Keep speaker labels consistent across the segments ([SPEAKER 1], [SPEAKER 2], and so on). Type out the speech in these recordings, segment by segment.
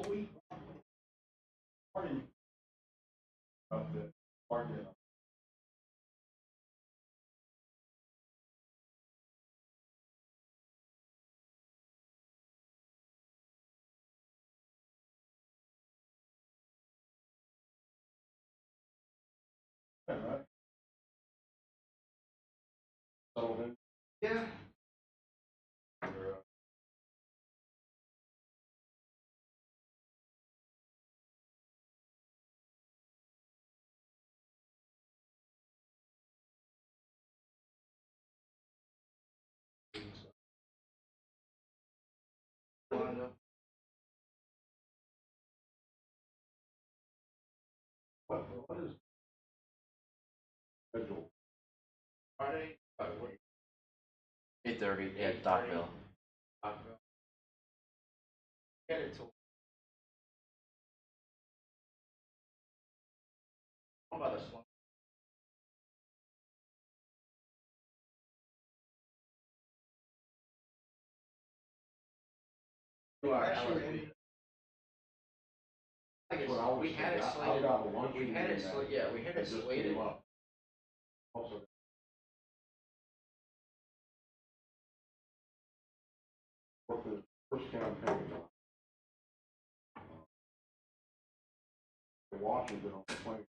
[SPEAKER 1] we started of the market. Right? Settled in.
[SPEAKER 2] Yeah.
[SPEAKER 1] What is schedule?
[SPEAKER 2] Friday, what?
[SPEAKER 3] 8:30 at Dockville.
[SPEAKER 2] Dockville. Get it till. How about this one?
[SPEAKER 1] Actually,
[SPEAKER 2] We had it slated. We had it slated. Yeah, we had it slated.
[SPEAKER 1] Also, for the first campaign, Washington on the plane.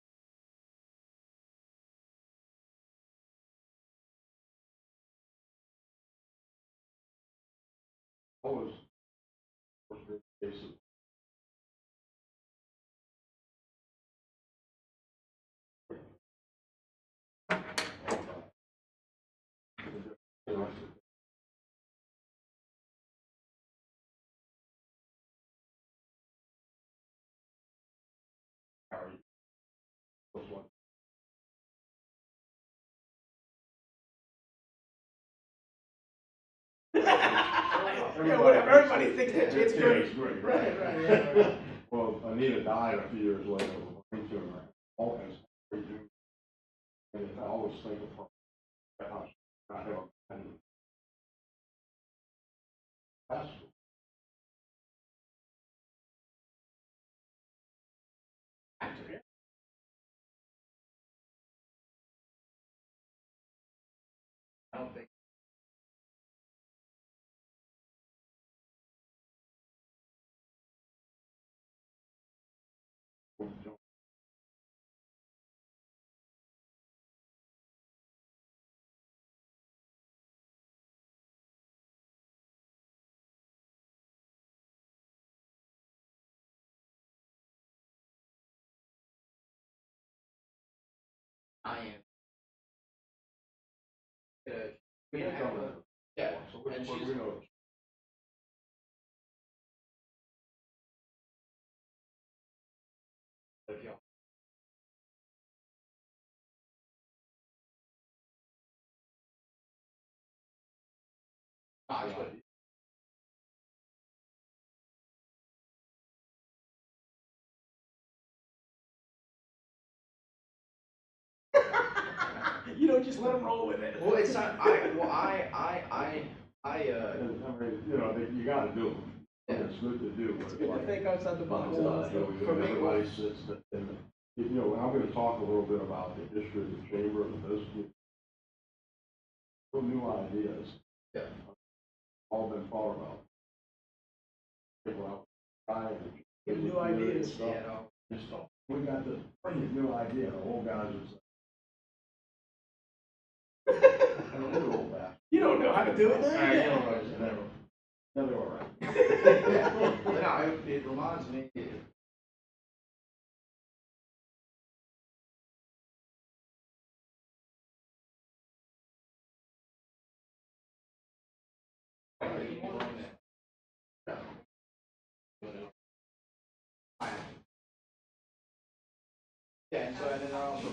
[SPEAKER 1] Always first cases.
[SPEAKER 2] Yeah, whatever. Everybody thinks that kid's great.
[SPEAKER 1] Great.
[SPEAKER 2] Right.
[SPEAKER 1] Well, Anita died a few years later with a brain tumor. All has brain tumor. And I always think of her, how she got him and that's
[SPEAKER 2] I don't think. I am. We have a, yeah,
[SPEAKER 1] so
[SPEAKER 2] and
[SPEAKER 1] we
[SPEAKER 2] she's,
[SPEAKER 1] know.
[SPEAKER 2] if you
[SPEAKER 4] You don't just let them roll with it.
[SPEAKER 2] Well, it's not, I mean,
[SPEAKER 1] You know, you got to do them.
[SPEAKER 2] Yeah.
[SPEAKER 1] It's good to do.
[SPEAKER 4] It's good to think outside the box.
[SPEAKER 2] For me,
[SPEAKER 1] Everybody sits and, you know, I'm going to talk a little bit about the history of the chamber and the business. Some new ideas.
[SPEAKER 2] Yeah.
[SPEAKER 1] All been thought about. People out trying to
[SPEAKER 4] Get new ideas.
[SPEAKER 1] stuff. Just stuff. We got this brilliant new idea. The old guys are saying,
[SPEAKER 4] You don't know how to do it.
[SPEAKER 1] never all right.
[SPEAKER 2] no, it reminds me. Yeah, and so and then also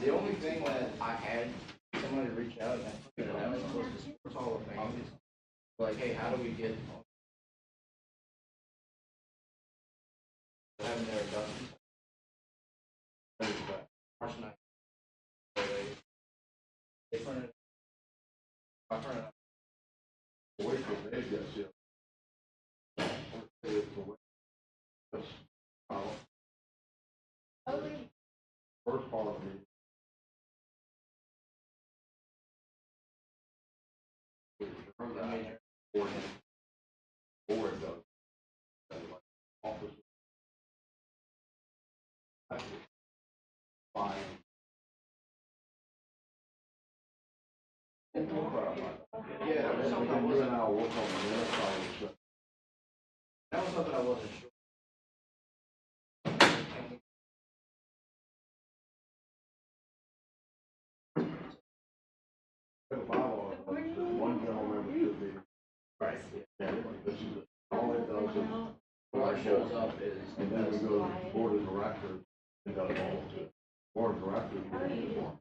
[SPEAKER 2] the only thing that I had somebody reach out and I figured it out was the Sports Hall of Fame. Like, hey, how do we get having their induction? March 9th. They printed. I printed
[SPEAKER 1] Wait till Dave gets here. It's the way. That's, first part of the meeting. Board does. Office. Fine.
[SPEAKER 2] Yeah, that was something I
[SPEAKER 1] You
[SPEAKER 2] wasn't,
[SPEAKER 1] and I will work on the minutes, I will say.
[SPEAKER 2] that was something I wasn't sure.
[SPEAKER 1] The bylaw, one general member should be.
[SPEAKER 2] Right.
[SPEAKER 1] Yeah, this is, all it does is,
[SPEAKER 2] What shows up is.
[SPEAKER 1] and then we go to the board of directors, and does all of it. Board of directors. will do one.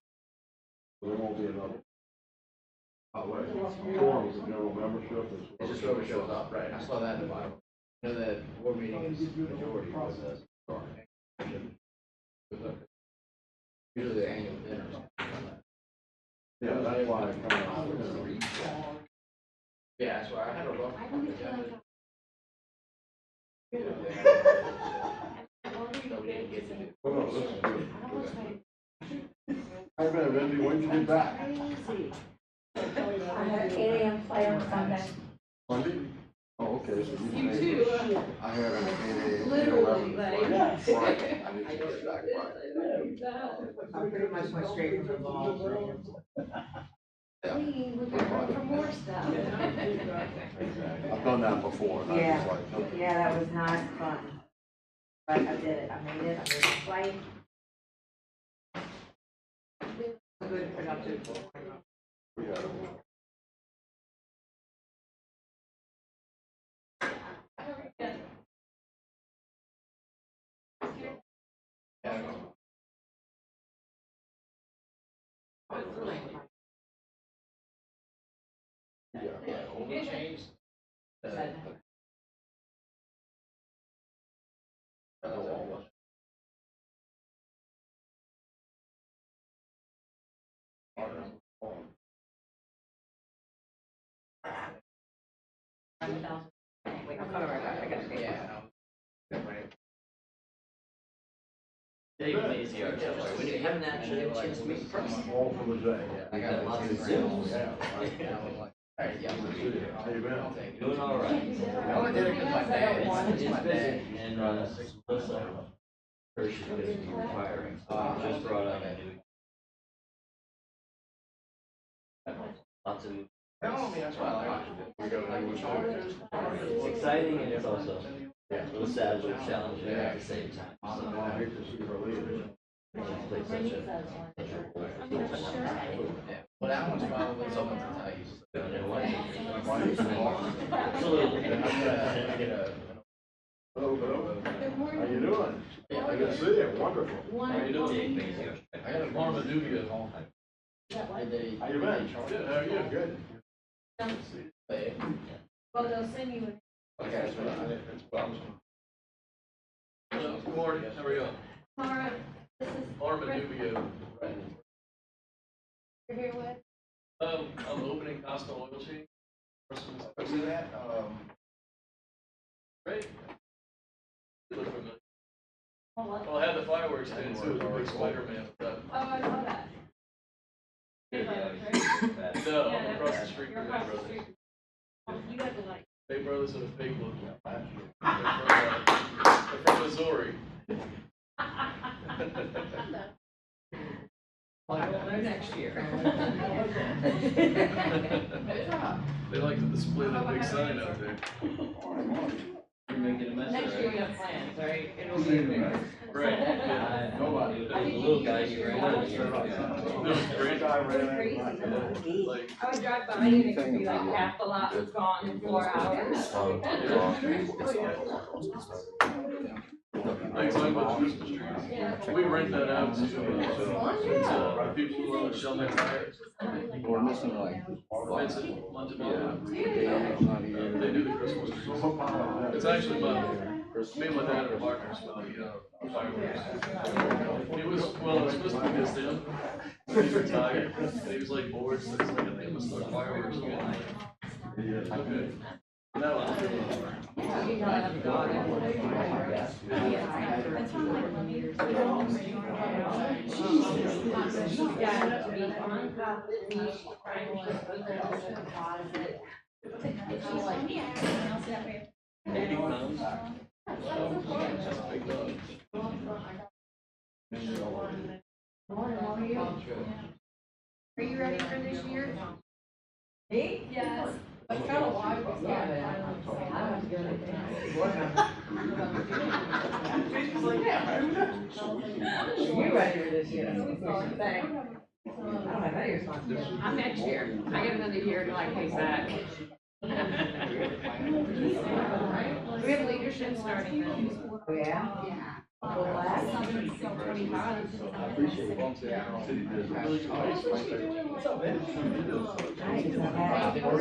[SPEAKER 1] So there won't be another. By the way, form is a general membership.
[SPEAKER 2] It's just whoever shows up, right, I saw that in the Bible. You know, that board meeting is majority was usually the annual dinners.
[SPEAKER 1] Yeah, that's why I kind of.
[SPEAKER 2] Yeah, that's why I had a rough. So we didn't get to do.
[SPEAKER 1] Oh, no, this is good. Hi, Ben, Wendy, when did you get back?
[SPEAKER 5] I had 8 AM flight on Sunday.
[SPEAKER 1] Monday? Oh, okay, so you.
[SPEAKER 5] You too.
[SPEAKER 1] I had an 8 a.m.
[SPEAKER 5] Literally, like.
[SPEAKER 1] Friday. I didn't get back Friday.
[SPEAKER 6] I pretty much went straight from the ball.
[SPEAKER 5] We were going for more stuff.
[SPEAKER 1] I've done that before, and I
[SPEAKER 6] Yeah.
[SPEAKER 1] was like, okay.
[SPEAKER 6] Yeah, that was not fun. But I did it, I made it, I made the flight. Good, productive.
[SPEAKER 1] We had a-
[SPEAKER 2] Only changed.
[SPEAKER 6] Wait, I'll call her right back, I gotta take it.
[SPEAKER 2] Yeah. Right.
[SPEAKER 3] Dave Lazy, our judge, when you haven't actually had a chance to meet in person.
[SPEAKER 1] All for the day.
[SPEAKER 2] I got lots of
[SPEAKER 3] Zooms.
[SPEAKER 1] Yeah.
[SPEAKER 2] I was like, all right, yeah, I'm gonna be there.
[SPEAKER 1] How you been?
[SPEAKER 2] I'll take it.
[SPEAKER 3] Doing all right.
[SPEAKER 2] I only did it because my dad,
[SPEAKER 3] It's
[SPEAKER 2] my
[SPEAKER 3] busy,
[SPEAKER 2] dad.
[SPEAKER 3] and Melissa, her, she's gonna be retiring, so we just brought on a new. Lots of new.
[SPEAKER 2] No, I mean, that's why I like it.
[SPEAKER 1] We got a new one.
[SPEAKER 3] It's exciting and it's also a little sad, a little challenging at the same time.
[SPEAKER 1] I
[SPEAKER 3] So,
[SPEAKER 1] hate to see her leave.
[SPEAKER 3] she's played such a.
[SPEAKER 2] Yeah. Well, that one's probably someone to tell you.
[SPEAKER 3] You know what?
[SPEAKER 2] Absolutely. I'm
[SPEAKER 3] Absolutely.
[SPEAKER 2] gonna get a.
[SPEAKER 1] Hello, hello. How you doing?
[SPEAKER 2] Yeah,
[SPEAKER 1] Good to see you, wonderful.
[SPEAKER 3] How you doing? Dave Lazy.
[SPEAKER 2] I got a Norma Dubia at home. Did they?
[SPEAKER 1] How you been?
[SPEAKER 2] Good,
[SPEAKER 1] how are you? Good.
[SPEAKER 2] Hey.
[SPEAKER 5] Well, they'll send you.
[SPEAKER 2] Okay, that's what I.
[SPEAKER 7] Good morning, how are you?
[SPEAKER 5] Mara, this is.
[SPEAKER 7] Armin Nubio.
[SPEAKER 5] You're here with?
[SPEAKER 7] I'm opening Costa Oil Change.
[SPEAKER 2] See that?
[SPEAKER 7] Great. You look familiar.
[SPEAKER 5] Oh, what?
[SPEAKER 7] Well, I had the fireworks day too, with the big Spider-Man.
[SPEAKER 5] Oh, I saw that.
[SPEAKER 7] No, I'm across the street from Bay Brothers.
[SPEAKER 5] You got the light.
[SPEAKER 7] Bay Brothers are the fake look. They're from Missouri.
[SPEAKER 6] Next year.
[SPEAKER 7] They like to display that big sign out there.
[SPEAKER 3] You're making a mess of
[SPEAKER 6] Next year we
[SPEAKER 3] it.
[SPEAKER 6] have plans, right? It'll be.
[SPEAKER 7] Right.
[SPEAKER 3] Nobody. The little guy you ran out of here.
[SPEAKER 7] It was great. Like,
[SPEAKER 5] I would drive by and it could be like half the lot was gone in 4 hours.
[SPEAKER 7] like talking about Christmas trees.
[SPEAKER 5] Yeah.
[SPEAKER 7] We rent that out to people sell their tires.
[SPEAKER 2] We're missing like.
[SPEAKER 7] Vincent Montemillo.
[SPEAKER 2] Not here.
[SPEAKER 7] They do the Christmas trees. It's actually me and my dad are partners for the fireworks. It was, well, it was supposed to be this him, but he's retired, and he was like bored, so he's like, I think I'm gonna start fireworks again. That was really hard.
[SPEAKER 8] Are you ready for this year?
[SPEAKER 6] Me?
[SPEAKER 8] Yes.
[SPEAKER 6] That's kind of why. You ready for this year? I don't have any responsibility.
[SPEAKER 5] I'm next year. I get another year until I pay back. We have leadership starting then.
[SPEAKER 6] Oh, yeah?
[SPEAKER 8] Yeah.
[SPEAKER 6] Full class?
[SPEAKER 8] So 25.
[SPEAKER 6] By the way, we're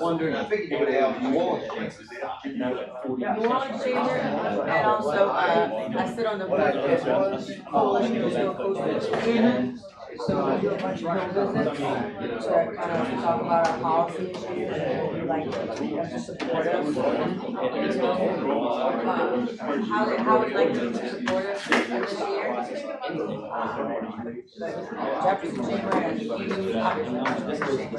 [SPEAKER 3] Wondering, I figured you would have you on.
[SPEAKER 6] Warren Chamber, and also, I sit on the board of Coalition of Bill Coaches. So we do a bunch of bill visits to kind of talk about our policy issues and we like to support us. How would like to support us this year? Jefferson Chamber has huge opportunities.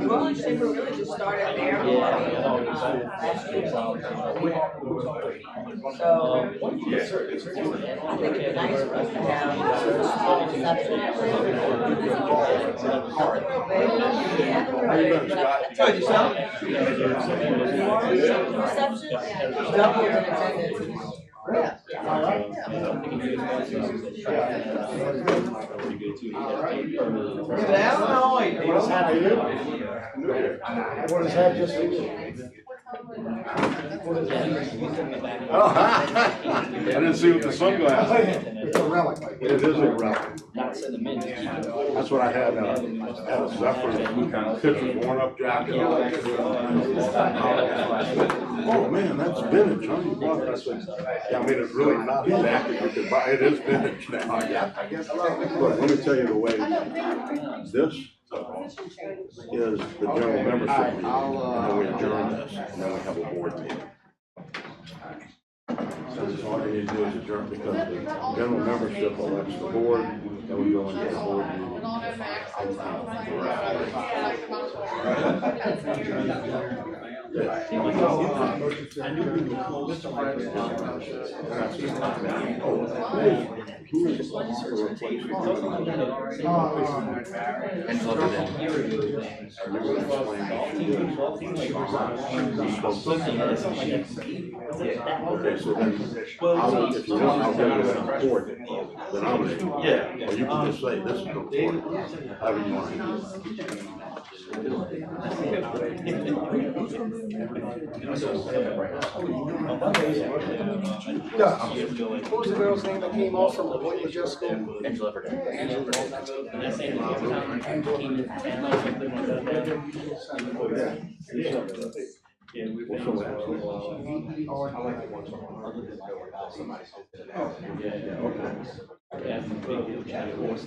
[SPEAKER 6] Well, Chamber really just started there last year. So I think it'd be nice for us to have a small reception. Reception, double in attendance.
[SPEAKER 1] What is that just? Oh, I didn't see with the sunglasses.
[SPEAKER 9] It's a relic.
[SPEAKER 1] It is a relic.
[SPEAKER 3] Not sentimental.
[SPEAKER 1] That's what I had, had a Zephyr, picture worn up jacket. Oh, man, that's vintage, huh? You bought that thing. Yeah, I mean, it's really not a jacket you could buy, it is vintage now. Look, let me tell you the way, this is the general membership meeting, and then we adjourn this, and then we have a board meeting. So this all you need to do is adjourn, because the general membership elects the board, then we go into the board meeting. Okay, so then, if you want, I'll give you a report, then I'll, or you can just say, this is the report, however you want.
[SPEAKER 9] What was the girl's name that came off from the point you just go?
[SPEAKER 3] Angela Verdun.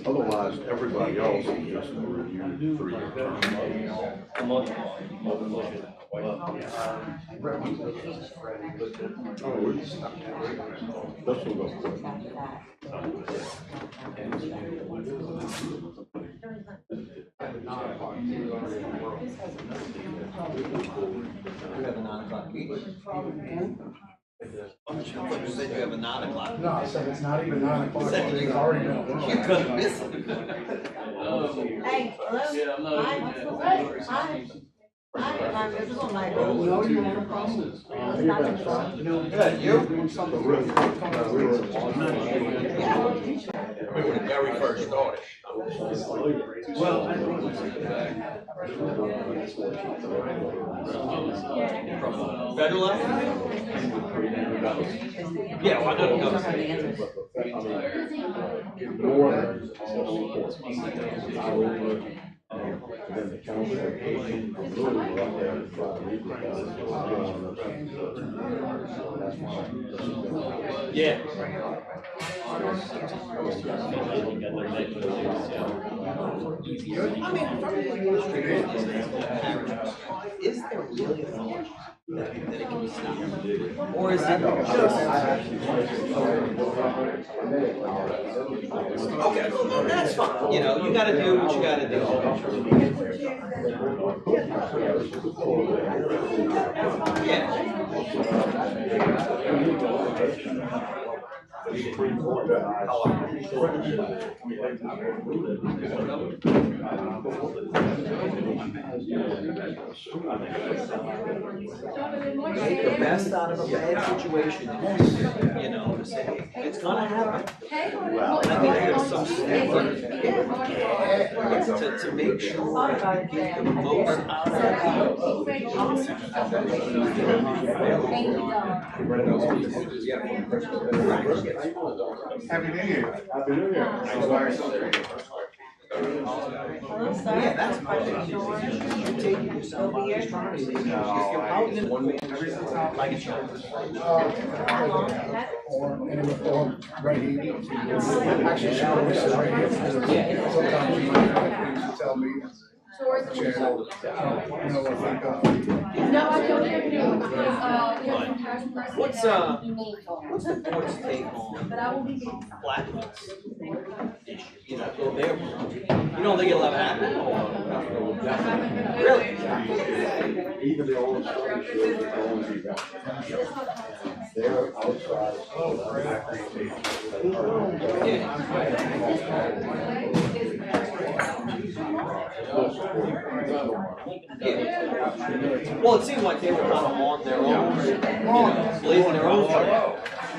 [SPEAKER 1] Otherwise, everybody else is just a review 3-year term. This will go quick.
[SPEAKER 3] You have a 9 o'clock meeting. You said you have a 9 o'clock.
[SPEAKER 9] No, I said it's not even 9 o'clock. It's already been.
[SPEAKER 3] You could have missed it.
[SPEAKER 6] Hey, hello?
[SPEAKER 7] Yeah, I'm not.
[SPEAKER 6] Hi. Hi, I'm visible, my.
[SPEAKER 9] No, you have a problem.
[SPEAKER 3] Yeah, you? When it very first started.
[SPEAKER 7] Well, I think
[SPEAKER 3] From federal level? Yeah, well, I know the government.
[SPEAKER 1] Then the council came from Louisville right there and tried to leave it.
[SPEAKER 3] Yeah.
[SPEAKER 9] Is there really a thought that it can be stopped?
[SPEAKER 3] Or is it just? Okay, well, that's fine, you know, you gotta do what you gotta do. Yeah. The best out of a bad situation is, you know, to say, it's gonna happen. Well, I think there's some standard to make sure that you get the most out of it.
[SPEAKER 1] Happy New Year. Happy New Year.
[SPEAKER 9] Yeah, that's my thing. You're taking yourself out of trying to say, if you're out in one man, like a child.
[SPEAKER 10] And it would fall right here. Actually, she always says right here. Sometimes you might have to tell me. Chair, you know, I think,
[SPEAKER 8] No, I don't have to.
[SPEAKER 3] What's the board's take on Blackwood's issue? You know, so they're, you don't think it'll ever happen? Really?
[SPEAKER 1] even the old story shows that always be back. They're outside.
[SPEAKER 3] Well, it seemed like they were kind of on their own, you know, blazing their own trail.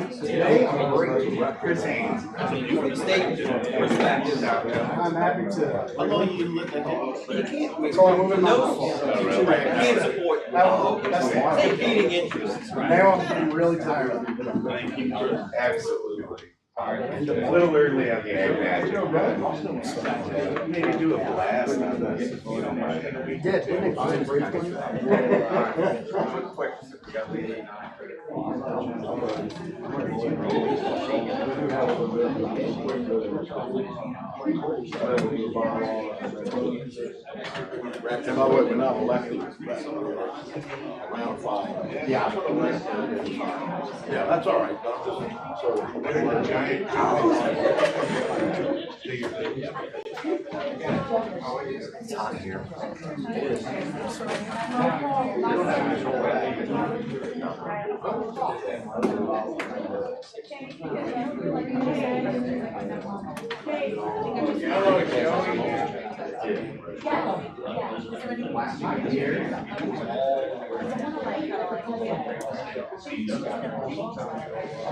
[SPEAKER 10] Today, I'm great. Chris Haynes.
[SPEAKER 3] From the state perspective.
[SPEAKER 10] I'm happy to.
[SPEAKER 9] Although you look like it, but you can't.
[SPEAKER 10] So I'm moving my
[SPEAKER 3] You can't support competing interests, right?
[SPEAKER 10] Now I'm really tired.
[SPEAKER 11] Absolutely. A little early on the ag match. Maybe do a blast on this, if you don't mind.
[SPEAKER 10] Yeah, didn't it find break one?
[SPEAKER 11] Quick.
[SPEAKER 1] And by the way, we're not elected. Round 5. Yeah. Yeah, that's all right. So,
[SPEAKER 11] Giant
[SPEAKER 9] It's hot here.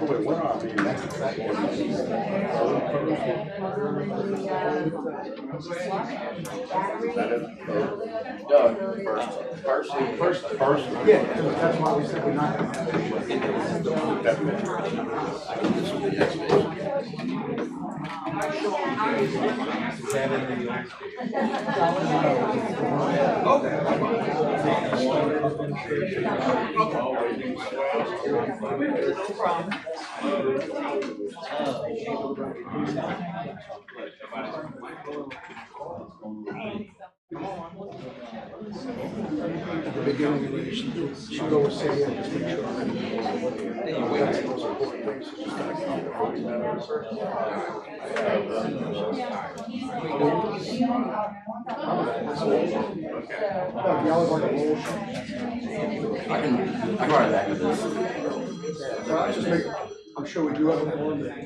[SPEAKER 1] wait, where are we? First.
[SPEAKER 10] Yeah, that's why we said we're not. At the beginning, you should always say, yeah, just make sure. Then you wait until those important things, so just gotta keep it voting.
[SPEAKER 1] I try that with this.
[SPEAKER 10] Just make, I'm sure we do have a board that.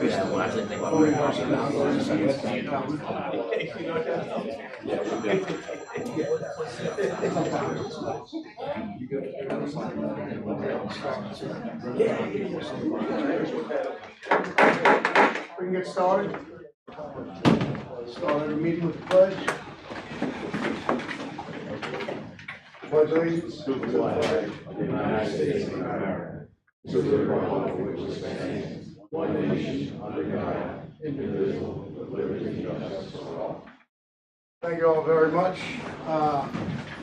[SPEAKER 9] Yeah, when I think about
[SPEAKER 10] Voting versus non-voting.
[SPEAKER 1] Yeah, we
[SPEAKER 10] We can get started. Start our meeting with the pledge. Pledge allegiance.
[SPEAKER 1] To the flag of the United States of America, to the republic for which it stands, one nation, under God, indivisible, with liberty and justice for all.
[SPEAKER 10] Thank you all very much. A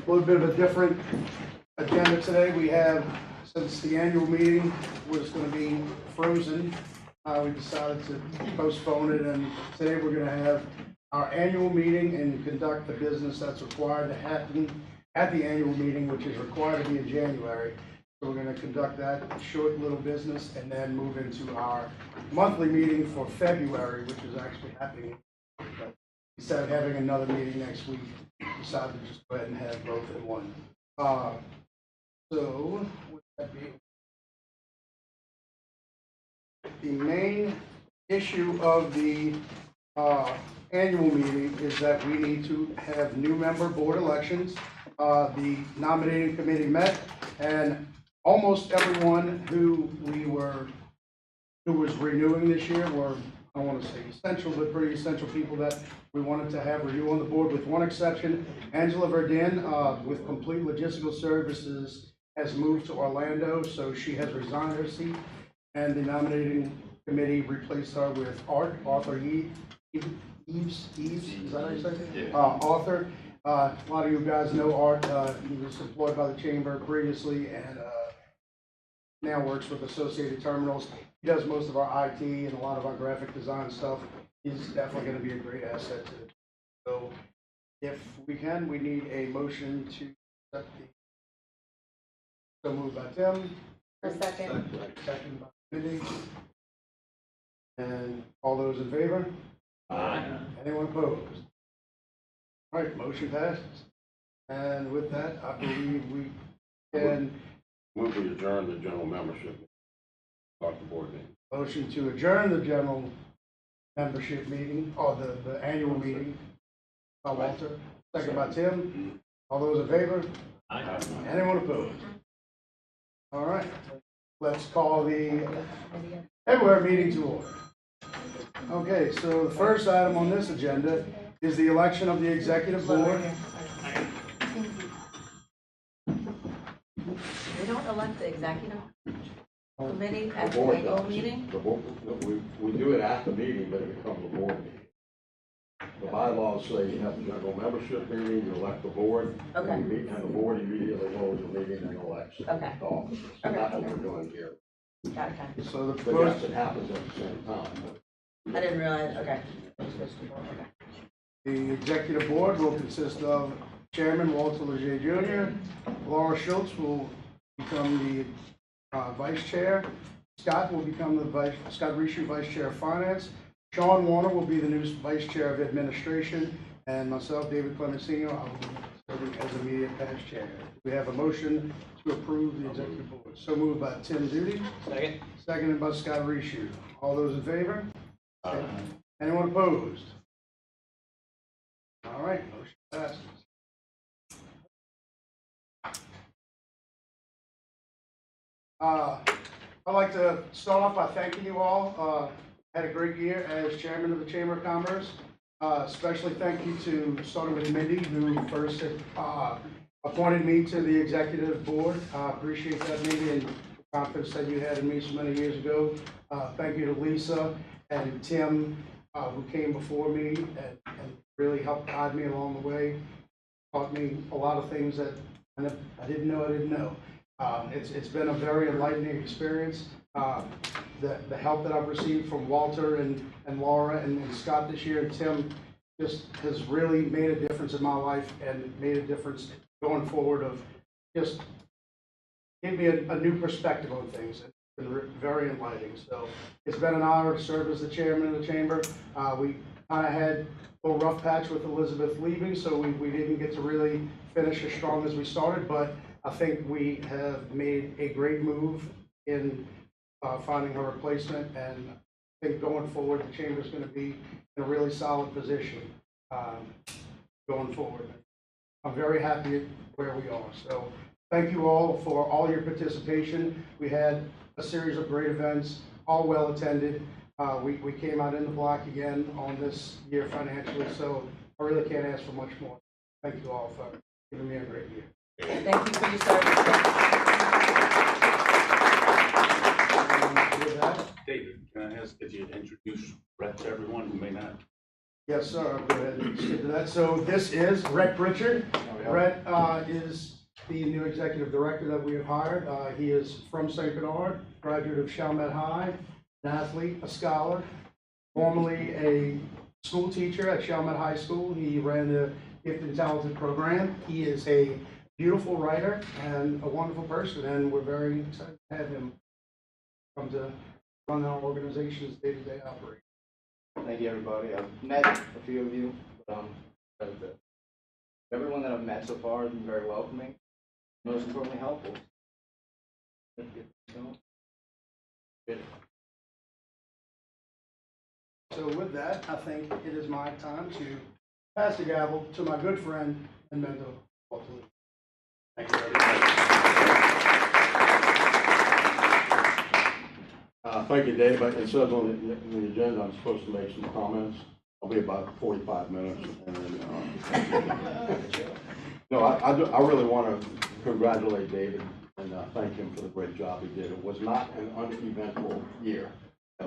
[SPEAKER 10] little bit of a different agenda today. We have, since the annual meeting was going to be frozen, we decided to postpone it, and today we're going to have our annual meeting and conduct the business that's required to happen at the annual meeting, which is required to be in January. So we're going to conduct that short little business and then move into our monthly meeting for February, which is actually happening. But instead of having another meeting next week, decided to just go ahead and have both in one. So with that being, the main issue of the annual meeting is that we need to have new member board elections. The nominating committee met, and almost everyone who was renewing this year were, I don't want to say essential, but pretty essential people that we wanted to have renew on the board, with one exception. Angela Verdin, with complete logistical services, has moved to Orlando, so she has resigned her seat, and the nominating committee replaced her with Arthur Eves, is that how you say it? Arthur. A lot of you guys know Art. He was employed by the chamber previously, and now works with Associated Terminals. He does most of our IT and a lot of our graphic design stuff. He's definitely going to be a great asset to it. So if we can, we need a motion to accept the, so moved by Tim.
[SPEAKER 6] A second.
[SPEAKER 10] Second by Mindy. And all those in favor?
[SPEAKER 3] Aye.
[SPEAKER 10] Anyone opposed? All right, motion passes. And with that, I believe we can.
[SPEAKER 1] Move to adjourn the general membership. Start the board meeting.
[SPEAKER 10] Motion to adjourn the general membership meeting, or the annual meeting, by Walter. Second by Tim. All those in favor?
[SPEAKER 3] Aye.
[SPEAKER 10] Anyone opposed? All right, let's call the February meeting to order. Okay, so the first item on this agenda is the election of the executive board.
[SPEAKER 6] We don't elect the executive committee at
[SPEAKER 1] The
[SPEAKER 6] the
[SPEAKER 1] board
[SPEAKER 6] annual
[SPEAKER 1] does.
[SPEAKER 6] meeting?
[SPEAKER 1] The board, we do it at the meeting, but it becomes a board meeting. The bylaws say you have a general membership meeting, you elect the board.
[SPEAKER 6] Okay.
[SPEAKER 1] And you meet, and the board immediately holds the meeting and elects
[SPEAKER 6] Okay.
[SPEAKER 1] the officers. So
[SPEAKER 6] Okay.
[SPEAKER 1] that's what we're doing here.
[SPEAKER 6] Okay.
[SPEAKER 10] So the
[SPEAKER 1] But yes,
[SPEAKER 10] proposed,
[SPEAKER 1] it happens at the same time.
[SPEAKER 6] I didn't realize, okay.
[SPEAKER 10] the executive board will consist of Chairman Walter Leger Jr., Laura Schultz will become the vice chair, Scott will become Scott Rishu, vice chair of finance, Sean Warner will be the new vice chair of administration, and myself, David Clemencino, I will be serving as immediate past chair. We have a motion to approve the executive board. So moved by Tim Duty.
[SPEAKER 3] Second.
[SPEAKER 10] Seconded by Scott Rishu. All those in favor? Anyone opposed? All right, motion passes. I'd like to start off by thanking you all. Had a great year as chairman of the Chamber of Commerce. Especially thank you to, starting with Mindy, who first appointed me to the executive board. Appreciate that, Mindy, and the confidence that you had in me so many years ago. Thank you to Lisa and Tim, who came before me and really helped guide me along the way. Taught me a lot of things that I didn't know. It's been a very enlightening experience. The help that I've received from Walter and Laura and Scott this year, and Tim, just has really made a difference in my life and made a difference going forward, of just gave me a new perspective on things. It's been very enlightening. So it's been an honor to serve as the chairman of the chamber. We kind of had a little rough patch with Elizabeth leaving, so we didn't get to really finish as strong as we started, but I think we have made a great move in finding a replacement, and I think going forward, the chamber is going to be in a really solid position going forward. I'm very happy where we are. So thank you all for all your participation. We had a series of great events, all well attended. We came out in the block again on this year financially, so I really can't ask for much more. Thank you all for giving me a great year.
[SPEAKER 6] And thank you for your service.
[SPEAKER 10] With that,
[SPEAKER 1] David, can I ask that you introduce Brett to everyone who may not?
[SPEAKER 10] yes, sir, I'll go ahead and skip to that. So this is Rhett Pritchard. Rhett is the new executive director that we have hired. He is from St. Bernard, graduate of Chalmette High, an athlete, a scholar, formerly a school teacher at Chalmette High School. He ran the Gifted and Talented program. He is a beautiful writer and a wonderful person, and we're very excited to have him come to run our organization's day-to-day operation.
[SPEAKER 2] Thank you, everybody. I've met a few of you, but everyone that I've met so far has been very welcoming, most importantly helpful.
[SPEAKER 10] So with that, I think it is my time to pass the gavel to my good friend and mentor, Walter Lee.
[SPEAKER 1] Thank you very much. Thank you, Dave. It says on the agenda I'm supposed to make some comments. I'll be about 45 minutes. And then, no, I really want to congratulate David and thank him for the great job he did. It was not an uneventful year.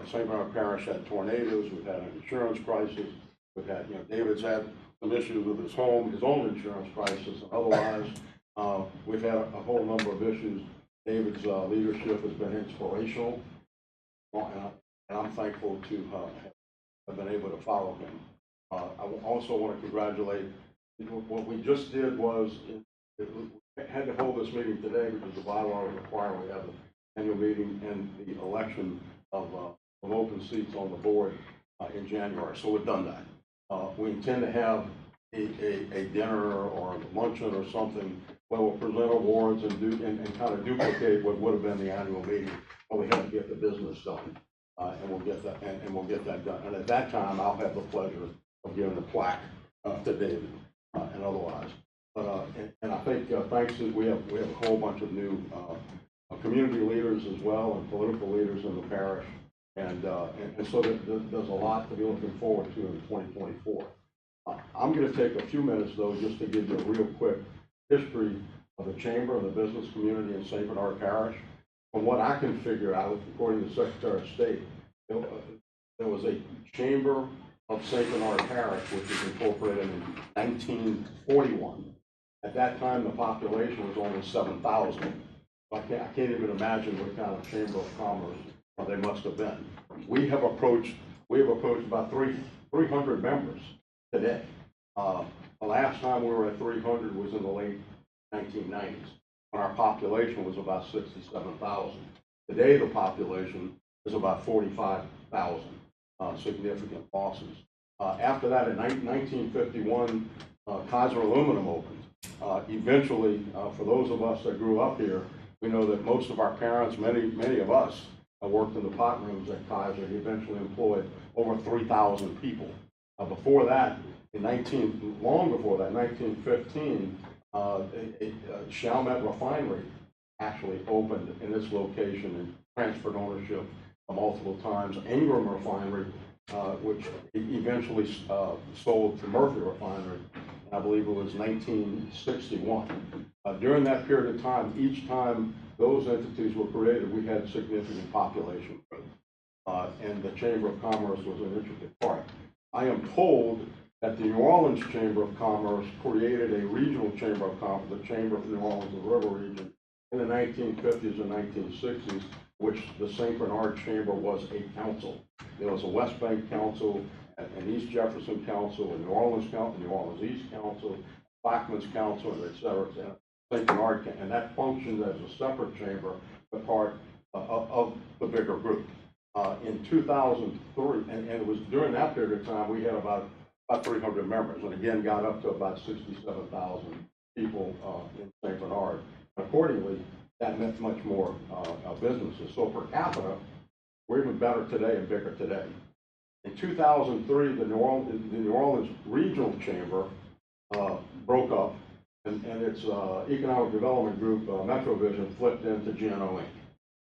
[SPEAKER 1] St. Bernard Parish had tornadoes, we've had an insurance crisis, we've had, David's had some issues with his home, his own insurance crisis, and otherwise, we've had a whole number of issues. David's leadership has been inspirational, and I'm thankful to have been able to follow him. I also want to congratulate, what we just did was, we had to hold this meeting today because the bylaws require we have the annual meeting and the election of open seats on the board in January. So we've done that. We intend to have a dinner or a luncheon or something where we'll present awards and kind of duplicate what would have been the annual meeting, but we have to get the business done. And we'll get that done. And at that time, I'll have the pleasure of giving the plaque to David and otherwise. But and I think thanks to we have a whole bunch of new community leaders as well and political leaders in the parish, and so there's a lot to be looking forward to in 2024. I'm going to take a few minutes though just to give you a real quick history of the chamber and the business community in St. Bernard Parish. From what I can figure out, according to the Secretary of State, there was a chamber of St. Bernard Parish which was incorporated in 1941. At that time, the population was only 7,000. I can't even imagine what kind of chamber of commerce they must have been. We have approached about 300 members today. The last time we were at 300 was in the late 1990s, when our population was about 67,000. Today, the population is about 45,000, significant losses. After that, in 1951, Kaiser Aluminum opened. Eventually, for those of us that grew up here, we know that most of our parents, many of us, worked in the pot rooms at Kaiser. He eventually employed over 3,000 people. Before that, long before that, 1915, Chalmette Refinery actually opened in this location and transferred ownership multiple times. Ingram Refinery, which eventually sold to Murphy Refinery, I believe it was 1961. During that period of time, each time those entities were created, we had significant population growth. And the Chamber of Commerce was an intricate part. I am told that the New Orleans Chamber of Commerce created a regional Chamber of Commerce, the Chamber of New Orleans and River Region, in the 1950s and 1960s, which the St. Bernard Chamber was a council. There was a West Bank Council, an East Jefferson Council, a New Orleans Council, New Orleans East Council, Blackman's Council, and et cetera, St. Bernard, and that functioned as a separate chamber, but part of the bigger group. In 2003, and it was during that period of time, we had about 300 members, and again got up to about 67,000 people in St. Bernard. Accordingly, that meant much more businesses. So per capita, we're even better today and bigger today. In 2003, the New Orleans Regional Chamber broke up, and its economic development group, Metrovision, flipped into GNO Inc.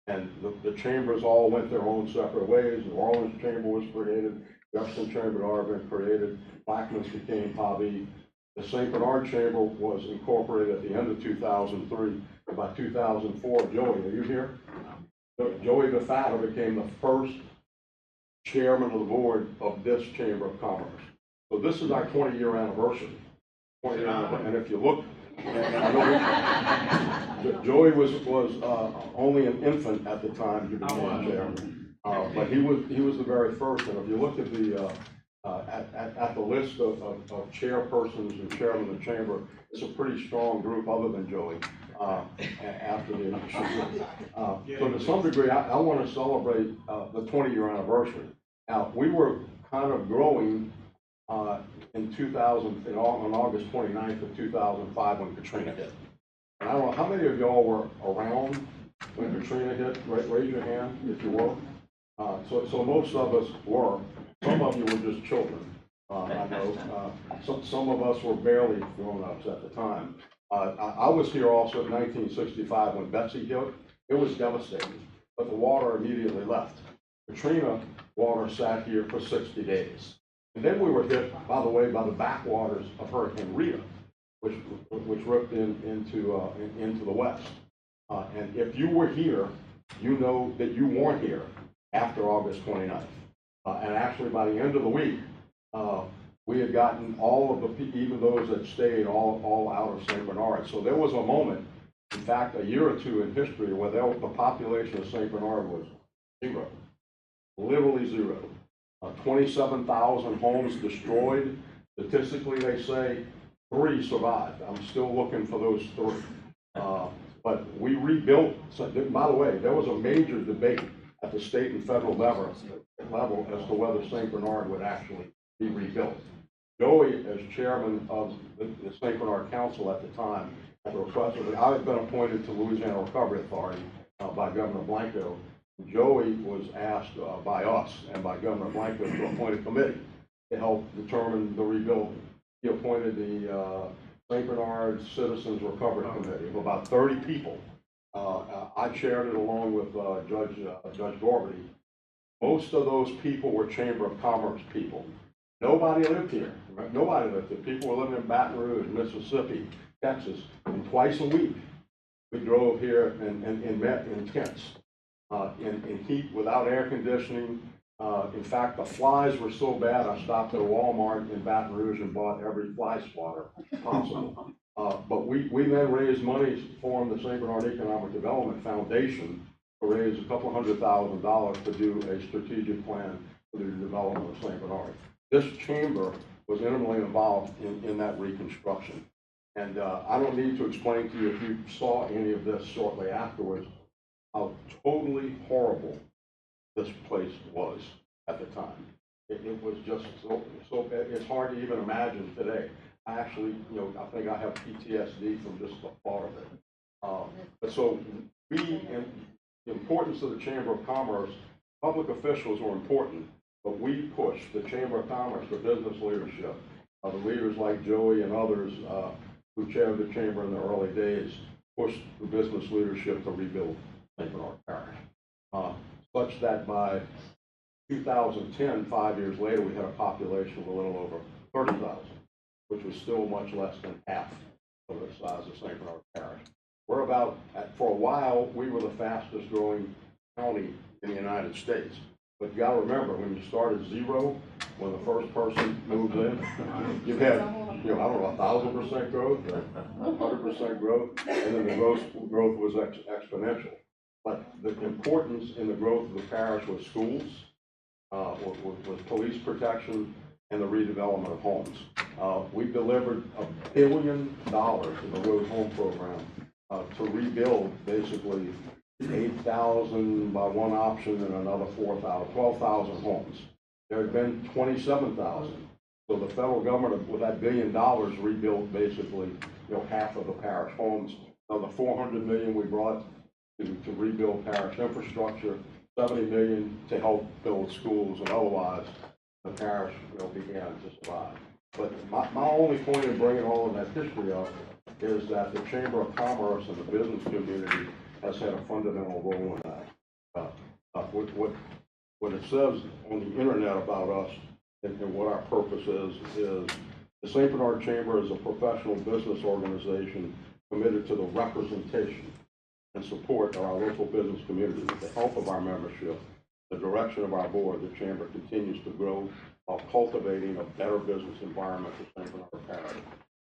[SPEAKER 1] And the chambers all went their own separate ways. New Orleans Chamber was created, Jefferson Chamber had already been created, Blackman's became Hobby, The St. Bernard Chamber was incorporated at the end of 2003. By 2004, Joey, are you here? Joey Bafata became the first chairman of the board of this Chamber of Commerce. So this is our 20-year anniversary. 20-year anniversary. And if you look, and I know Joey was only an infant at the time he became chairman, but he was the very first. And if you look at the list of chairpersons and chairmen of the chamber, it's a pretty strong group other than Joey. After the election. So to some degree, I want to celebrate the 20-year anniversary. Now, we were kind of growing in 2000, on August 29th of 2005 when Katrina hit. And I don't know, how many of y'all were around when Katrina hit? Raise your hand if you were. So most of us were. Some of you were just children, I know. Some of us were barely grown-ups at the time. I was here also in 1965 when Betsy hit. It was devastating, but the water immediately left. Katrina water sat here for 60 days. And then we were hit, by the way, by the backwaters of Hurricane Rita, which ripped into the west. And if you were here, you know that you weren't here after August 29th. And actually, by the end of the week, we had gotten all of even those that stayed, all out of St. Bernard. So there was a moment, in fact, a year or two in history where the population of St. Bernard was zero, literally zero. 27,000 homes destroyed. Statistically, they say 3 survived. I'm still looking for those 3. But we rebuilt. So, by the way, there was a major debate at the state and federal level as to whether St. Bernard would actually be rebuilt. Joey, as chairman of the St. Bernard Council at the time, at the request of I had been appointed to Louisiana Recovery Authority by Governor Blanco. Joey was asked by us and by Governor Blanco to appoint a committee to help determine the rebuilding. He appointed the St. Bernard Citizens Recovery Committee of about 30 people. I chaired it along with Judge Gorby. Most of those people were Chamber of Commerce people. Nobody lived here. Nobody lived here. People were living in Baton Rouge, Mississippi, Texas, and twice a week we drove here and met in tents, in heat, without air conditioning. In fact, the flies were so bad, I stopped at a Walmart in Baton Rouge and bought every fly swatter possible. But we then raised money to form the St. Bernard Economic Development Foundation to raise $200,000 to do a strategic plan for the development of St. Bernard. This chamber was intimately involved in that reconstruction. And I don't need to explain to you, if you saw any of this shortly afterwards, how totally horrible this place was at the time. It was just so it's hard to even imagine today. I actually, I think I have PTSD from just the thought of it. But so and the importance of the Chamber of Commerce, public officials were important, but we pushed the Chamber of Commerce, the business leadership, the leaders like Joey and others who chaired the chamber in the early days, pushed the business leadership to rebuild St. Bernard Parish. Such that by 2010, 5 years later, we had a population of a little over 30,000, which was still much less than half of the size of St. Bernard Parish. We're about, for a while, we were the fastest growing county in the United States. But you gotta remember, when you start at 0, when the first person moves in, you've had, I don't know, 1,000% growth, 100% growth, and then the growth was exponential. But the importance in the growth of the parish was schools, was police protection, and the redevelopment of homes. We delivered $1 billion in the Road Home Program to rebuild basically 8,000 by one option and another 4,000, 12,000 homes. There had been 27,000. So the federal government, with that $1 billion, rebuilt basically half of the parish homes. Now the $400 million we brought to rebuild parish infrastructure, $70 million to help build schools, and otherwise the parish began to survive. But my only point in bringing all of that history up is that the Chamber of Commerce and the business community has had a fundamental role in that. What it says on the internet about us and what our purpose is The St. Bernard Chamber is a professional business organization committed to the representation and support of our local business community. With the help of our membership, the direction of our board, the Chamber continues to grow while cultivating a better business environment for St. Bernard Parish,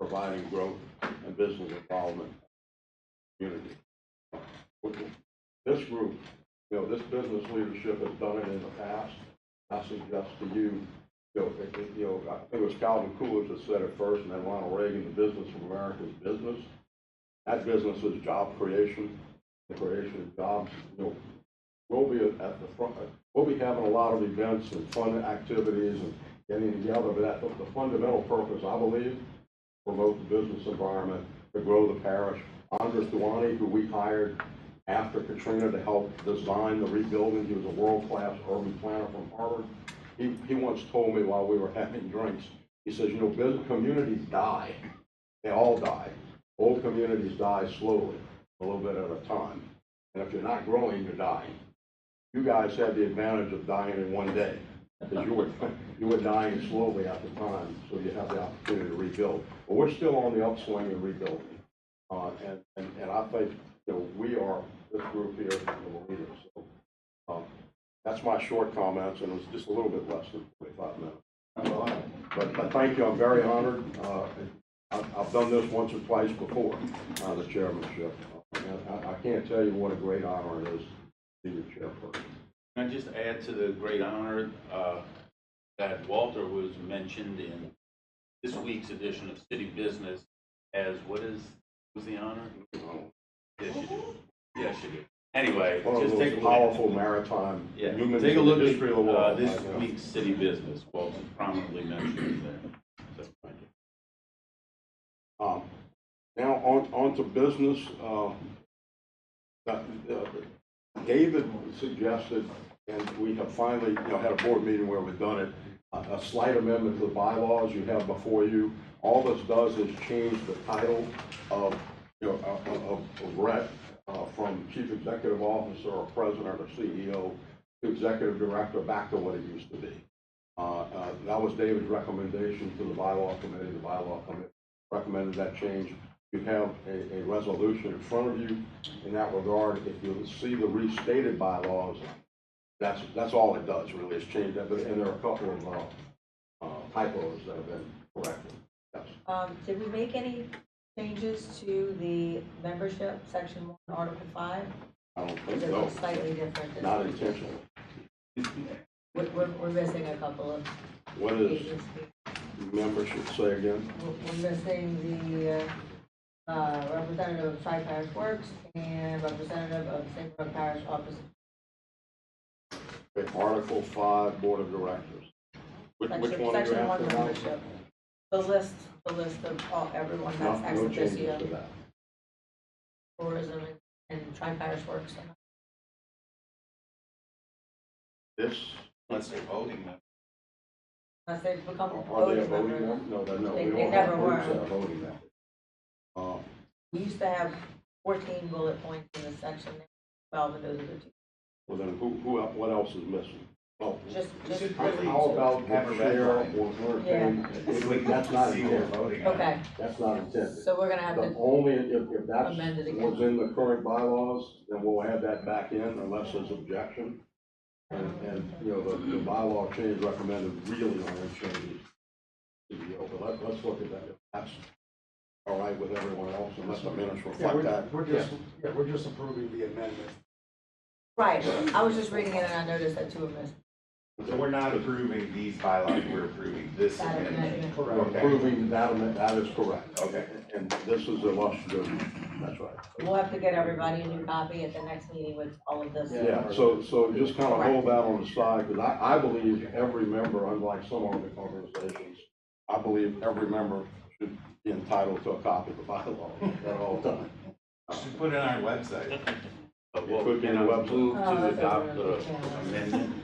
[SPEAKER 1] providing growth and business involvement in the community. This group, this business leadership has done it in the past. I suggest to you, I think it was Calvin Coolidge that said it first, and then Ronald Reagan, the business of America is business. That business is job creation, the creation of jobs. We'll be at the front. We'll be having a lot of events and fun activities and getting together, but the fundamental purpose, I believe, promote the business environment, to grow the parish. Andres Duani, who we hired after Katrina to help design the rebuilding, he was a world-class urban planner from Harvard. He once told me while we were having drinks, he says, business communities die. They all die. Old communities die slowly, a little bit at a time. And if you're not growing, you're dying. You guys had the advantage of dying in one day, because you were dying slowly at the time, so you have the opportunity to rebuild. But we're still on the upswing in rebuilding. And I think we are, this group here, the leaders. So, that's my short comments, and it was just a little bit less than 45 minutes. But thank you, I'm very honored. I've done this once or twice before, the chairmanship. And I can't tell you what a great honor it is to be your chairperson.
[SPEAKER 12] Can I just add to the great honor that Walter was mentioned in this week's edition of City Business as was the honor? Yes, you do. Yes, you do. Anyway, just take a look.
[SPEAKER 1] Powerful maritime.
[SPEAKER 12] Yeah,
[SPEAKER 1] humans
[SPEAKER 12] take a
[SPEAKER 1] in the
[SPEAKER 12] look
[SPEAKER 1] history of the world.
[SPEAKER 12] at this week's City Business. Walter prominently mentioned there. So, thank you.
[SPEAKER 1] Now on to business. David suggested, and we have finally had a board meeting where we've done it, a slight amendment to the bylaws you have before you. All this does is change the title of Brett from Chief Executive Officer or President or CEO to Executive Director back to what it used to be. That was David's recommendation to the bylaw committee. The bylaw committee recommended that change. You have a resolution in front of you in that regard. If you see the restated bylaws, that's all it does really, is change that. But and there are a couple of typos that have been corrected. Yes.
[SPEAKER 6] Did we make any changes to the membership, section 1, article 5?
[SPEAKER 1] I don't think
[SPEAKER 6] Is it
[SPEAKER 1] so.
[SPEAKER 6] slightly different?
[SPEAKER 1] Not intentionally.
[SPEAKER 6] We're missing a couple of
[SPEAKER 1] What is
[SPEAKER 6] pages.
[SPEAKER 1] membership say again?
[SPEAKER 6] We're missing the representative of Tri-Parish Works and representative of St. Bernard Parish Office.
[SPEAKER 1] Okay, Article 5, Board of Directors. Which one are you
[SPEAKER 6] Section 1
[SPEAKER 1] asking about?
[SPEAKER 6] membership. The list of everyone that's ex
[SPEAKER 1] No changes
[SPEAKER 6] officio,
[SPEAKER 1] to that.
[SPEAKER 6] tourism and Tri-Parish Works.
[SPEAKER 1] This,
[SPEAKER 12] Unless they're voting them.
[SPEAKER 6] Unless they become
[SPEAKER 1] are they a
[SPEAKER 6] voting
[SPEAKER 1] voting
[SPEAKER 6] members.
[SPEAKER 1] member? No, they're not.
[SPEAKER 6] They
[SPEAKER 1] We don't have
[SPEAKER 6] never
[SPEAKER 1] groups
[SPEAKER 6] were.
[SPEAKER 1] that are voting members.
[SPEAKER 6] We used to have 14 bullet points in this section, 12 of those are the two.
[SPEAKER 1] Well, then what else is missing? Oh,
[SPEAKER 6] Just
[SPEAKER 1] how about
[SPEAKER 11] have a
[SPEAKER 1] the
[SPEAKER 11] red
[SPEAKER 1] chair
[SPEAKER 11] line.
[SPEAKER 1] or entertain? That's not intended.
[SPEAKER 6] okay,
[SPEAKER 1] That's not intended.
[SPEAKER 6] so we're gonna have
[SPEAKER 1] The
[SPEAKER 6] to
[SPEAKER 1] only, if that's
[SPEAKER 6] amend it again.
[SPEAKER 1] what's in the current bylaws, then we'll add that back in unless there's objection. And the bylaw change recommended really only changes CEO, but let's look at that. If that's all right with everyone else, unless the minutes reflect that.
[SPEAKER 10] We're just approving the amendment.
[SPEAKER 6] Right, I was just reading it and I noticed that two of them.
[SPEAKER 11] So we're not approving these bylaws, we're approving this
[SPEAKER 6] That
[SPEAKER 11] amendment.
[SPEAKER 6] amendment.
[SPEAKER 1] We're approving that is correct.
[SPEAKER 11] Okay.
[SPEAKER 1] And this is illustrative, that's right.
[SPEAKER 6] We'll have to get everybody a new copy at the next meeting with all of this.
[SPEAKER 1] Yeah, so just kind of hold that on the side, because I believe every member, unlike some other organizations, I believe every member should be entitled to a copy of the bylaw at all times.
[SPEAKER 11] Should put it on our website.
[SPEAKER 1] It could be on the website.
[SPEAKER 12] Move
[SPEAKER 6] Oh,
[SPEAKER 12] to
[SPEAKER 6] that's
[SPEAKER 12] adopt
[SPEAKER 6] what
[SPEAKER 12] the
[SPEAKER 6] I'm
[SPEAKER 12] amendment.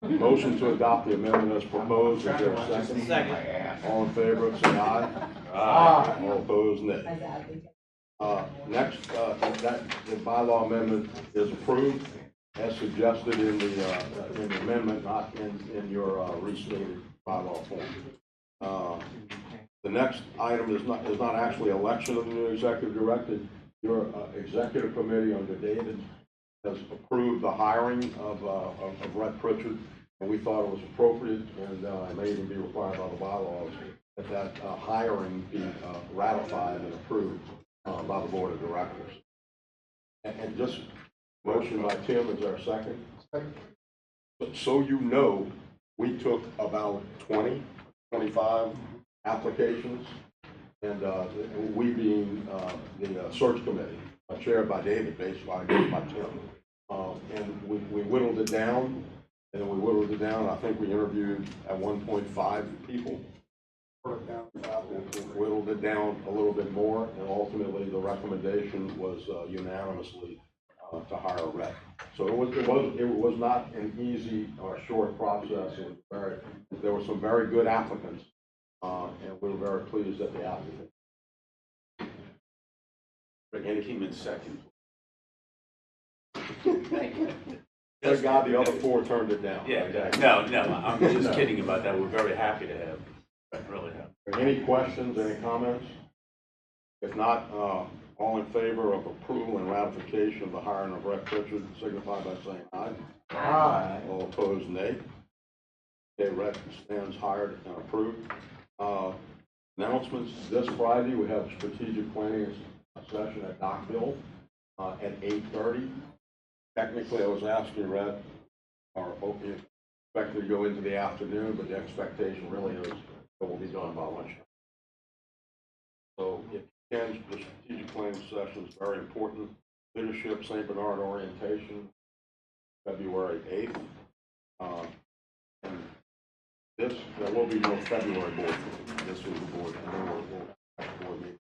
[SPEAKER 1] Motion to adopt the amendment as proposed, is there a second? All in favor, say aye.
[SPEAKER 11] Aye.
[SPEAKER 1] All opposed, nay.
[SPEAKER 6] As advocate.
[SPEAKER 1] Next, the bylaw amendment is approved as suggested in the amendment, not in your restated bylaw form. The next item is not actually election of the new executive director. Your executive committee under David has approved the hiring of Rhett Pritchard, and we thought it was appropriate, and it may even be required by the bylaws, that hiring be ratified and approved by the board of directors. And just motion by Tim, is there a second? So you know, we took about 20, 25 applications, and we being the search committee, chaired by David, based by Tim. And we whittled it down, and then we whittled it down. I think we interviewed at 1.5 people. Whittled it down a little bit more, and ultimately the recommendation was unanimously to hire a rep. So it was not an easy or short process. There were some very good applicants, and we were very pleased at the applicant.
[SPEAKER 12] And came in second.
[SPEAKER 1] Thank God the other four turned it down.
[SPEAKER 12] Yeah, no, I'm just kidding about that. We're very happy to have, really happy.
[SPEAKER 1] Any questions, any comments? If not, all in favor of approval and ratification of the hiring of Rhett Pritchard, signify by saying aye. Aye. All opposed, nay. Okay, Rhett stands hired and approved. Announcements, this Friday, we have a strategic planning session at Dockville at 8:30. Technically, I was asking Rhett, or expecting to go into the afternoon, but the expectation really is it will be done by lunchtime. So if you can, the strategic planning session is very important. Leadership St. Bernard orientation, February 8th. And there will be no February board meeting. This was the board, and then we'll have a board meeting.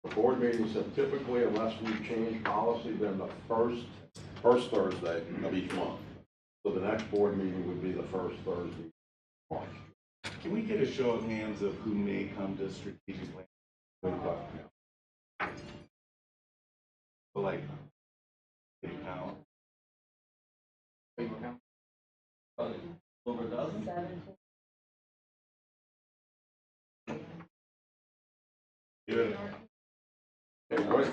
[SPEAKER 1] The board meetings have typically, unless we change policy, then the first Thursday of each month. So the next board meeting would be the first Thursday of March.
[SPEAKER 11] Can we get a show of hands of who may come to strategic planning? So like, can you count? Over a dozen?
[SPEAKER 6] 17.
[SPEAKER 1] Good. Okay, great.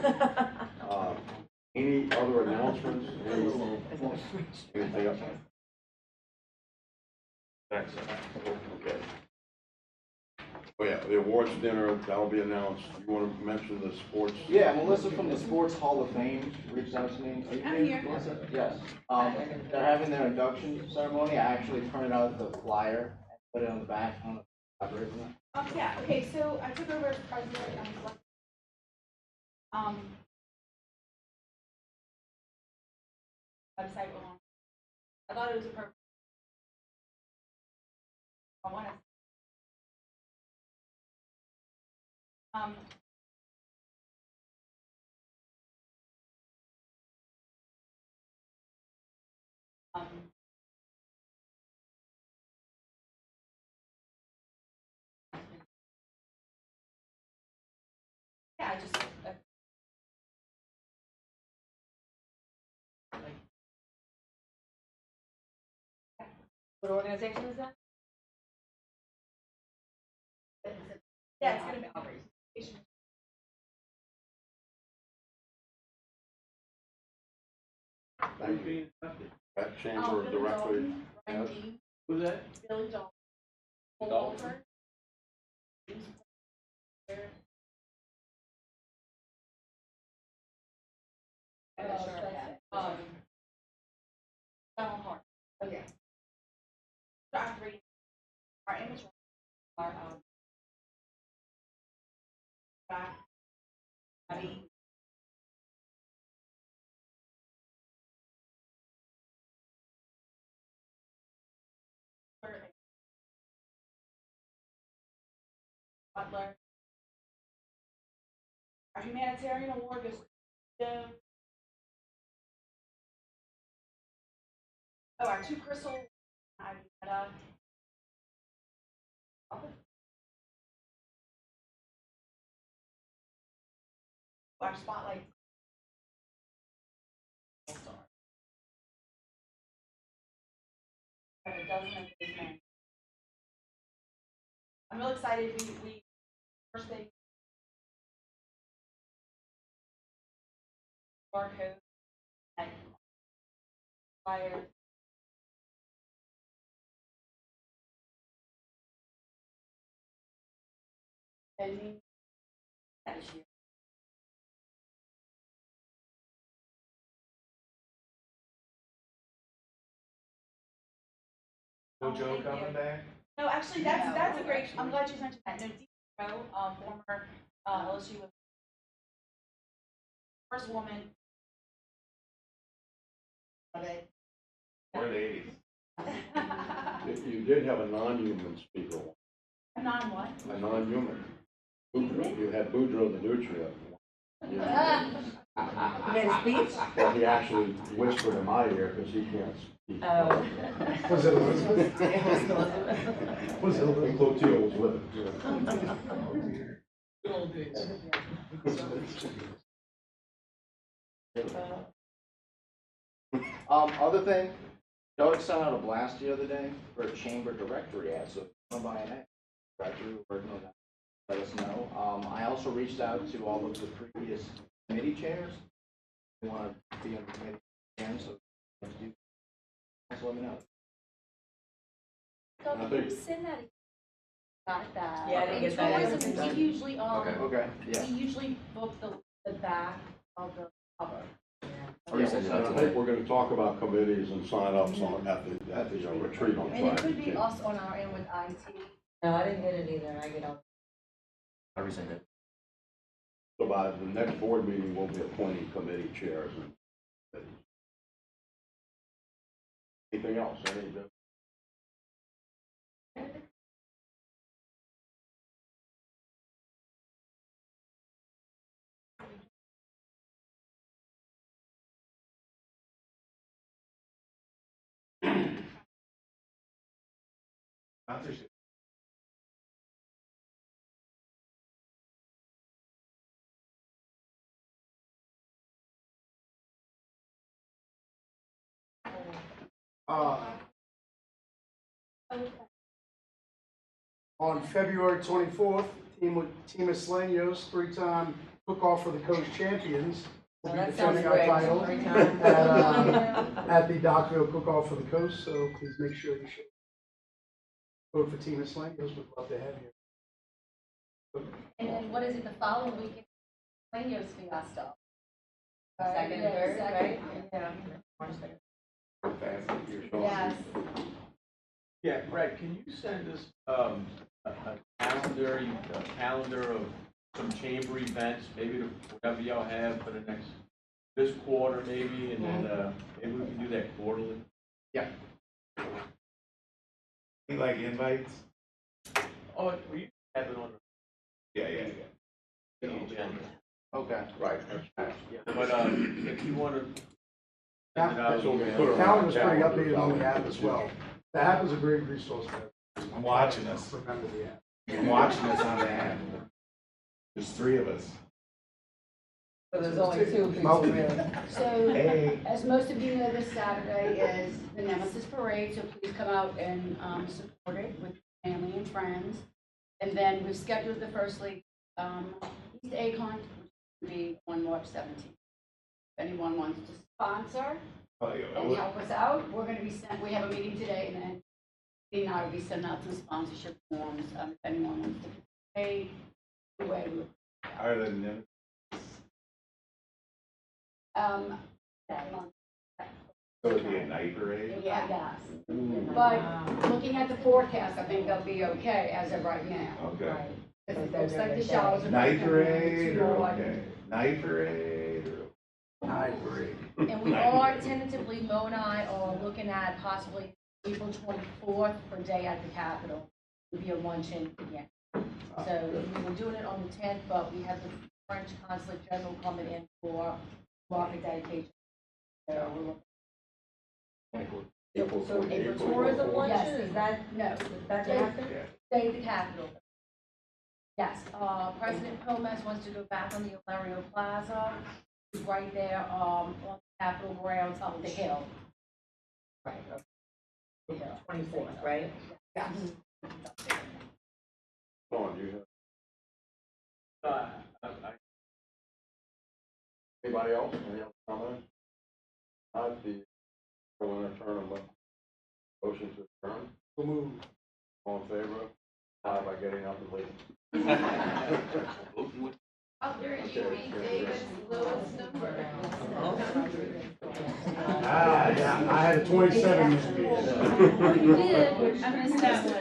[SPEAKER 1] Any other announcements? Anything else?
[SPEAKER 12] Excellent.
[SPEAKER 1] Okay. Oh yeah, the awards dinner, that'll be announced. You want to mention the sports?
[SPEAKER 2] Yeah, Melissa from the Sports Hall of Fame reached out to me. Are you
[SPEAKER 8] I'm here.
[SPEAKER 2] Melissa? Yes. They're having their induction ceremony. I actually printed out the flyer and put it on the back. I don't know if you elaborate on that.
[SPEAKER 8] Yeah, okay, so I took over as president and website along. I thought it was a perfect. I want to. Yeah, I just.
[SPEAKER 6] What organization is that?
[SPEAKER 8] Yeah, it's gonna be operation.
[SPEAKER 1] Thank you. That chamber of directly. Yes.
[SPEAKER 4] Who's that?
[SPEAKER 8] Billy Dalton.
[SPEAKER 4] Dalton.
[SPEAKER 8] Donald Hart. Okay. So after reading our image, our back, body. Butler. Our humanitarian award goes to our two crystal our spotlight. A dozen of these men. I'm real excited. We First thing. Barcode. And flyer. Pending. Cashier.
[SPEAKER 11] No Joe coming back?
[SPEAKER 8] No, actually, that's a great, I'm glad you mentioned that. No, Dee Rowe, former, LSU was first woman. Of it.
[SPEAKER 11] We're ladies.
[SPEAKER 1] You did have a non-human speaker,
[SPEAKER 8] Non what?
[SPEAKER 1] a non-human. Boudreaux. You had Boudreaux the nutrient.
[SPEAKER 6] You made a speech?
[SPEAKER 1] Well, he actually whispered in my ear because he can't speak.
[SPEAKER 6] Oh.
[SPEAKER 10] Was it Elizabeth?
[SPEAKER 6] It was Elizabeth.
[SPEAKER 10] Was it
[SPEAKER 1] And
[SPEAKER 10] Elizabeth?
[SPEAKER 1] Clotilde was with him.
[SPEAKER 7] Good old days.
[SPEAKER 2] Other thing, Doug sent out a blast the other day for a chamber directory ad, so if you want to buy an ad, directory, we're working on that. Let us know. I also reached out to all of the previous committee chairs. They want to be on the committee again, so let me know.
[SPEAKER 8] So can you send that? Got that.
[SPEAKER 6] Yeah, I didn't get that.
[SPEAKER 8] In tourism, we usually,
[SPEAKER 2] Okay, yeah.
[SPEAKER 8] we usually book the back of the cover.
[SPEAKER 1] And I think we're gonna talk about committees and sign-ups on, at the retreat on Friday.
[SPEAKER 8] And it could be us on our end with IT.
[SPEAKER 6] No, I didn't get it either, I get all.
[SPEAKER 11] I resent it.
[SPEAKER 1] So by the next board meeting, we'll be appointing committee chairs and committees. Anything else?
[SPEAKER 11] Sponsorship.
[SPEAKER 10] On February 24th, Team of Slanios, three-time cook-off for the coast champions, will be
[SPEAKER 6] That sounds
[SPEAKER 10] defending our
[SPEAKER 6] great.
[SPEAKER 10] title
[SPEAKER 6] Three-time.
[SPEAKER 10] at the Dockville Cook-Off for the coast, so please make sure you should vote for Team of Slanios. We'd love to have you.
[SPEAKER 8] And then what is it, the following week, Plano's Fiesta?
[SPEAKER 6] Second,
[SPEAKER 8] Yeah,
[SPEAKER 6] third,
[SPEAKER 8] second,
[SPEAKER 6] right?
[SPEAKER 8] Yeah.
[SPEAKER 6] March 3rd.
[SPEAKER 8] Yes.
[SPEAKER 13] Yeah, Brett, can you send us a calendar of some chamber events, maybe whatever y'all have for the next, this quarter maybe, and then maybe we can do that quarterly?
[SPEAKER 2] Yeah.
[SPEAKER 11] You like invites?
[SPEAKER 13] Oh, we have it on
[SPEAKER 11] Yeah.
[SPEAKER 13] the agenda.
[SPEAKER 2] Okay.
[SPEAKER 1] Right.
[SPEAKER 13] Yeah, but if you want to.
[SPEAKER 10] Calendar's pretty updated on the app as well. The app is a great resource for
[SPEAKER 11] I'm watching us.
[SPEAKER 10] remember the app.
[SPEAKER 11] I'm watching us on the app. There's three of us.
[SPEAKER 6] So there's only two people really.
[SPEAKER 8] So,
[SPEAKER 11] Hey.
[SPEAKER 8] as most of you know, this Saturday is the Nemesis Parade, so please come out and support it with family and friends. And then we've scheduled the first league East Acorn, which will be on March 17th. If anyone wants to sponsor and help us out, we're going to be we have a meeting today, and then Dee and I will be sending out some sponsorship forms. If anyone wants to participate, anyway,
[SPEAKER 11] Other than them. So it'd be a night parade?
[SPEAKER 8] yeah, yes. But looking at the forecast, I think they'll be okay as of right now.
[SPEAKER 11] Okay.
[SPEAKER 8] Because it looks like the showers are.
[SPEAKER 11] Night parade or
[SPEAKER 8] More.
[SPEAKER 11] okay? Night parade or?
[SPEAKER 10] Night parade.
[SPEAKER 8] And we are tentatively, Mo and I are looking at possibly April 24th for Day at the Capitol. It'll be a luncheon again. So we were doing it on the 10th, but we have the French Consulate General coming in for market dedication. So we're looking.
[SPEAKER 6] So a tourism luncheon, is that,
[SPEAKER 8] No,
[SPEAKER 6] is that to happen?
[SPEAKER 8] Day at the Capitol. Yes, President Gomez wants to go back on the Ilario Plaza. It's right there, on the Capitol grounds up the hill. Right. Up the hill.
[SPEAKER 6] 24th, right?
[SPEAKER 8] Yes.
[SPEAKER 1] Dawn, you have Anybody else? Any other comments? Not the, going to turn them, motion to adjourn.
[SPEAKER 10] We'll move.
[SPEAKER 1] All in favor? By getting up and leaving.
[SPEAKER 8] Out there, you beat David's lowest number.
[SPEAKER 10] Yeah, I had a 27 this year.
[SPEAKER 8] You did, I missed that one.